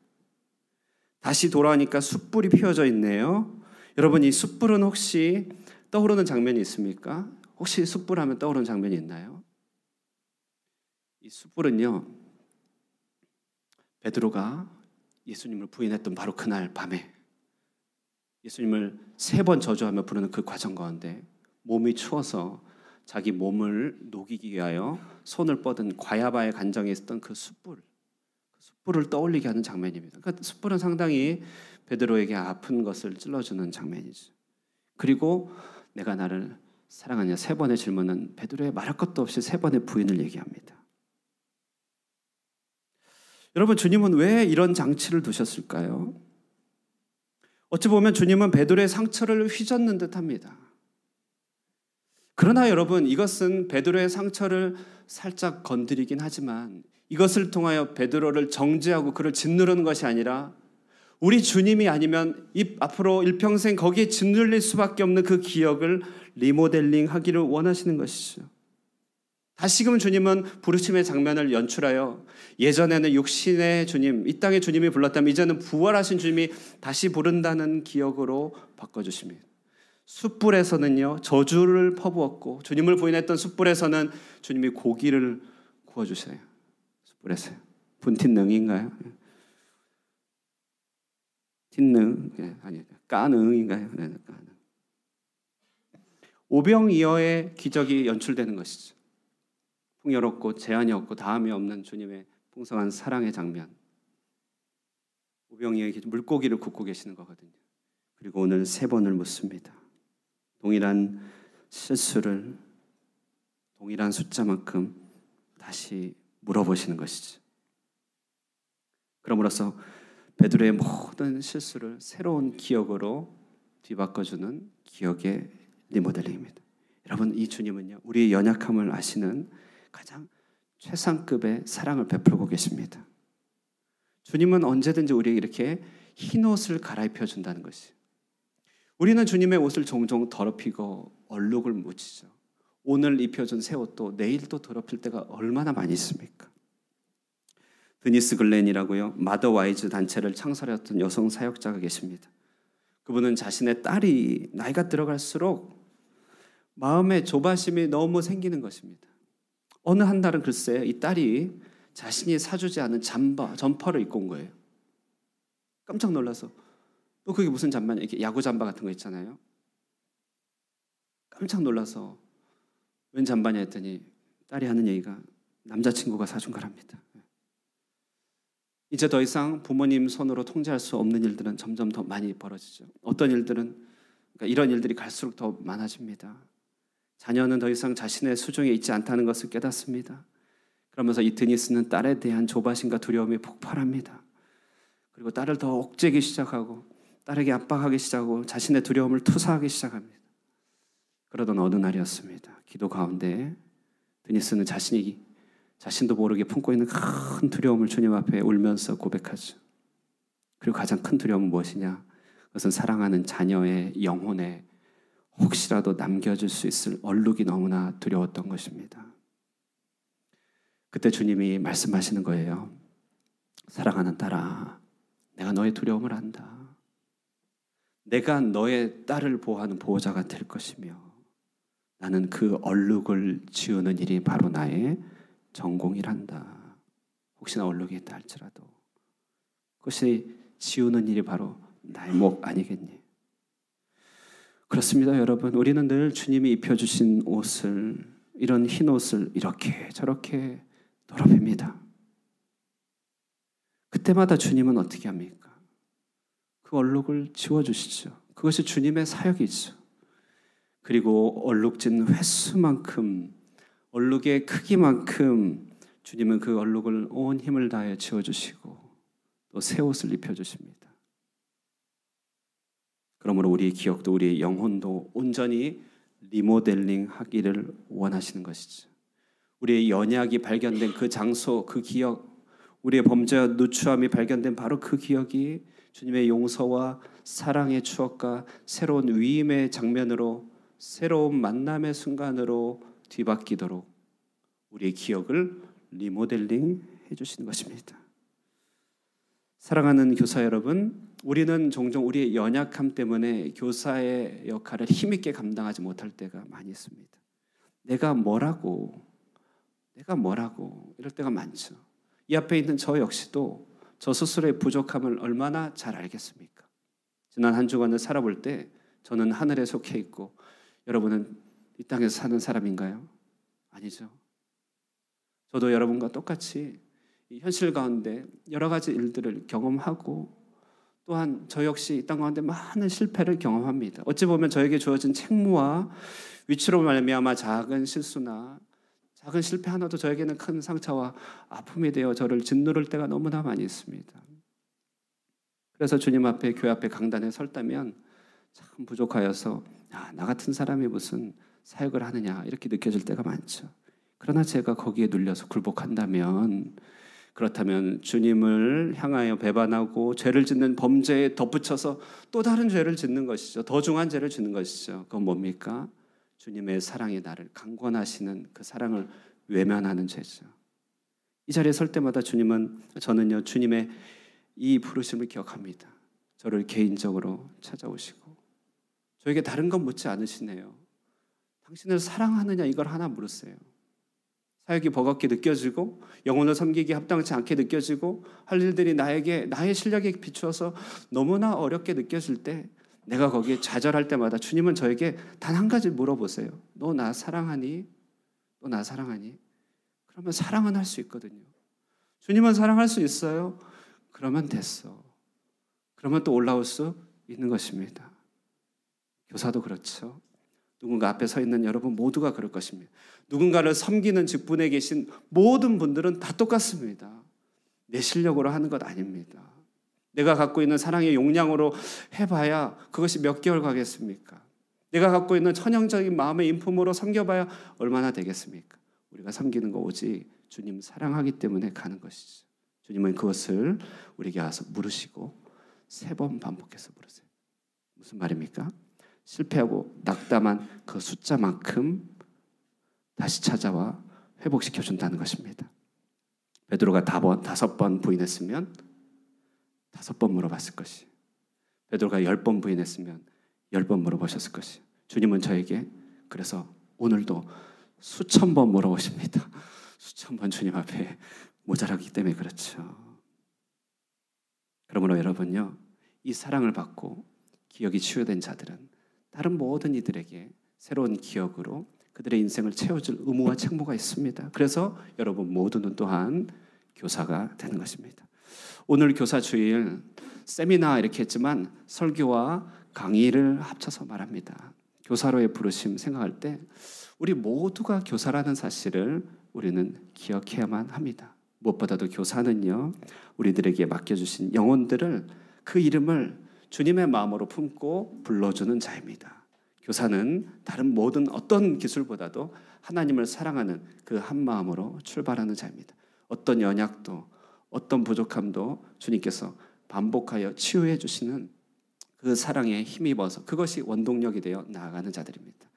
다시 돌아오니까 숯불이 피워져 있네요. 여러분, 이 숯불은 혹시 떠오르는 장면이 있습니까? 혹시 숯불 하면 떠오르는 장면이 있나요? 이 숯불은요, 베드로가 예수님을 부인했던 바로 그날 밤에 예수님을 3번 저주하며 부르는 그 과정 가운데 몸이 추워서 자기 몸을 녹이기 위하여 손을 뻗은 과야바의 간정에 있었던 그 숯불을 떠올리게 하는 장면입니다. 그러니까 숯불은 상당히 베드로에게 아픈 것을 찔러주는 장면이죠. 그리고 내가 나를 사랑하냐 3번의 질문은 베드로의 말할 것도 없이 3번의 부인을 얘기합니다. 여러분, 주님은 왜 이런 장치를 두셨을까요? 어찌 보면 주님은 베드로의 상처를 휘젓는 듯합니다. 그러나 여러분, 이것은 베드로의 상처를 살짝 건드리긴 하지만 이것을 통하여 베드로를 정죄하고 그를 짓누르는 것이 아니라 우리 주님이 아니면 앞으로 일평생 거기에 짓눌릴 수밖에 없는 그 기억을 리모델링 하기를 원하시는 것이죠. 다시금 주님은 부르심의 장면을 연출하여 예전에는 육신의 주님, 이 땅의 주님이 불렀다면 이제는 부활하신 주님이 다시 부른다는 기억으로 바꿔주십니다. 숯불에서는요, 저주를 퍼부었고 주님을 부인했던 숯불에서는 주님이 고기를 구워주세요. 숯불에서요. 분틴능인가요? 틴능, 아니, 까능인가요? 네, 까능. 오병이어의 기적이 연출되는 것이죠. 풍요롭고 제한이 없고 다함이 없는 주님의 풍성한 사랑의 장면. 오병이어의 물고기를 굽고 계시는 거거든요. 그리고 오늘 3번을 묻습니다. 동일한 실수를 동일한 숫자만큼 다시 물어보시는 것이죠. 그럼으로써 베드로의 모든 실수를 새로운 기억으로 뒤바꿔주는 기억의 리모델링입니다. 여러분, 이 주님은요, 우리의 연약함을 아시는 가장 최상급의 사랑을 베풀고 계십니다. 주님은 언제든지 우리에게 이렇게 흰 옷을 갈아입혀 준다는 것이. 우리는 주님의 옷을 종종 더럽히고 얼룩을 묻히죠. 오늘 입혀준 새 옷도 내일 또 더럽힐 때가 얼마나 많이 있습니까? 드니스 글렌이라고요, 마더 와이즈 단체를 창설했던 여성 사역자가 계십니다. 그분은 자신의 딸이 나이가 들어갈수록 마음의 조바심이 너무 생기는 것입니다. 어느 한 달은 글쎄 이 딸이 자신이 사주지 않은 점퍼를 입고 온 거예요. 깜짝 놀라서 또 그게 무슨 잠바냐, 이렇게 야구 잠바 같은 거 있잖아요. 깜짝 놀라서 웬 잠바냐 했더니 딸이 하는 얘기가 남자친구가 사준 거랍니다. 이제 더 이상 부모님 손으로 통제할 수 없는 일들은 점점 더 많이 벌어지죠. 어떤 일들은, 그러니까 이런 일들이 갈수록 더 많아집니다. 자녀는 더 이상 자신의 수중에 있지 않다는 것을 깨닫습니다. 그러면서 이 드니스는 딸에 대한 조바심과 두려움이 폭발합니다. 그리고 딸을 더 억제하기 시작하고 딸에게 압박하기 시작하고 자신의 두려움을 투사하기 시작합니다. 그러던 어느 날이었습니다. 기도 가운데 드니스는 자신도 모르게 품고 있는 큰 두려움을 주님 앞에 울면서 고백하죠. 그리고 가장 큰 두려움은 무엇이냐? 그것은 사랑하는 자녀의 영혼에 혹시라도 남겨질 수 있을 얼룩이 너무나 두려웠던 것입니다. 그때 주님이 말씀하시는 거예요. 사랑하는 딸아, 내가 너의 두려움을 안다. 내가 너의 딸을 보호하는 보호자가 될 것이며 나는 그 얼룩을 지우는 일이 바로 나의 전공이란다. 혹시나 얼룩이 있다 할지라도 그것이 지우는 일이 바로 나의 목 아니겠니? 그렇습니다, 여러분. 우리는 늘 주님이 입혀주신 옷을, 이런 흰 옷을 이렇게 저렇게 더럽힙니다. 그때마다 주님은 어떻게 합니까? 그 얼룩을 지워주시죠. 그것이 주님의 사역이죠. 그리고 얼룩진 횟수만큼, 얼룩의 크기만큼 주님은 그 얼룩을 온 힘을 다해 지워주시고 또 새 옷을 입혀주십니다. 그러므로 우리의 기억도 우리의 영혼도 온전히 리모델링 하기를 원하시는 것이죠. 우리의 연약이 발견된 그 장소, 그 기억, 우리의 범죄와 누추함이 발견된 바로 그 기억이 주님의 용서와 사랑의 추억과 새로운 위임의 장면으로, 새로운 만남의 순간으로 뒤바뀌도록 우리의 기억을 리모델링 해주시는 것입니다. 사랑하는 교사 여러분, 우리는 종종 우리의 연약함 때문에 교사의 역할을 힘있게 감당하지 못할 때가 많이 있습니다. 내가 뭐라고 이럴 때가 많죠. 이 앞에 있는 저 역시도 저 스스로의 부족함을 얼마나 잘 알겠습니까? 지난 한 주간을 살아볼 때 저는 하늘에 속해 있고 여러분은 이 땅에서 사는 사람인가요? 아니죠. 저도 여러분과 똑같이 이 현실 가운데 여러 가지 일들을 경험하고 또한 저 역시 이 땅 가운데 많은 실패를 경험합니다. 어찌 보면 저에게 주어진 책무와 위치로 말미암아 작은 실수나 작은 실패 하나도 저에게는 큰 상처와 아픔이 되어 저를 짓누를 때가 너무나 많이 있습니다. 그래서 주님 앞에, 교회 앞에 강단에 설다면 참 부족하여서 나 같은 사람이 무슨 사역을 하느냐 이렇게 느껴질 때가 많죠. 그러나 제가 거기에 눌려서 굴복한다면, 그렇다면 주님을 향하여 배반하고 죄를 짓는 범죄에 덧붙여서 또 다른 죄를 짓는 것이죠. 더 중한 죄를 짓는 것이죠. 그건 뭡니까? 주님의 사랑이 나를 강권하시는 그 사랑을 외면하는 죄죠. 이 자리에 설 때마다 저는요 주님의 이 부르심을 기억합니다. 저를 개인적으로 찾아오시고 저에게 다른 건 묻지 않으시네요. 당신을 사랑하느냐 이걸 하나 물으세요. 사역이 버겁게 느껴지고 영혼을 섬기기 합당치 않게 느껴지고 할 일들이 나에게 나의 실력에 비추어서 너무나 어렵게 느껴질 때 내가 거기에 좌절할 때마다 주님은 저에게 단 한 가지 물어보세요. 너 나 사랑하니? 너 나 사랑하니? 그러면 사랑은 할 수 있거든요. 주님은 사랑할 수 있어요. 그러면 됐어. 그러면 또 올라올 수 있는 것입니다. 교사도 그렇죠. 누군가 앞에 서 있는 여러분 모두가 그럴 것입니다. 누군가를 섬기는 직분에 계신 모든 분들은 다 똑같습니다. 내 실력으로 하는 것 아닙니다. 내가 갖고 있는 사랑의 용량으로 해봐야 그것이 몇 개월 가겠습니까? 내가 갖고 있는 천형적인 마음의 인품으로 섬겨봐야 얼마나 되겠습니까? 우리가 섬기는 거 오직 주님 사랑하기 때문에 가는 것이죠. 주님은 그것을 우리에게 와서 물으시고 3번 반복해서 물으세요. 무슨 말입니까? 실패하고 낙담한 그 숫자만큼 다시 찾아와 회복시켜준다는 것입니다. 베드로가 5번 부인했으면 5번 물어봤을 것이, 베드로가 10번 부인했으면 10번 물어보셨을 것이. 주님은 저에게 그래서 오늘도 수천 번 물어보십니다. 수천 번 주님 앞에 모자라기 때문에 그렇죠. 그러므로 여러분요, 이 사랑을 받고 기억이 치유된 자들은 다른 모든 이들에게 새로운 기억으로 그들의 인생을 채워줄 의무와 책무가 있습니다. 그래서 여러분 모두는 또한 교사가 되는 것입니다. 오늘 교사 주일 세미나 이렇게 했지만 설교와 강의를 합쳐서 말합니다. 교사로의 부르심 생각할 때 우리 모두가 교사라는 사실을 우리는 기억해야만 합니다. 무엇보다도 교사는요, 우리들에게 맡겨주신 영혼들을, 그 이름을 주님의 마음으로 품고 불러주는 자입니다. 교사는 다른 모든 어떤 기술보다도 하나님을 사랑하는 그 한 마음으로 출발하는 자입니다. 어떤 연약도 어떤 부족함도 주님께서 반복하여 치유해 주시는 그 사랑에 힘입어서 그것이 원동력이 되어 나아가는 자들입니다.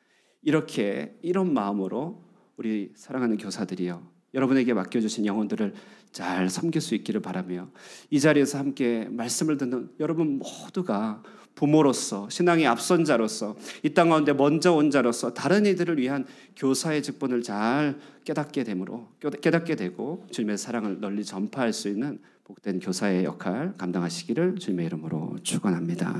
이런 마음으로 우리 사랑하는 교사들이요, 여러분에게 맡겨주신 영혼들을 잘 섬길 수 있기를 바라며, 이 자리에서 함께 말씀을 듣는 여러분 모두가 부모로서, 신앙의 앞선자로서, 이 땅 가운데 먼저 온 자로서 다른 이들을 위한 교사의 직분을 잘 깨닫게 되고 주님의 사랑을 널리 전파할 수 있는 복된 교사의 역할 감당하시기를 주님의 이름으로 축원합니다.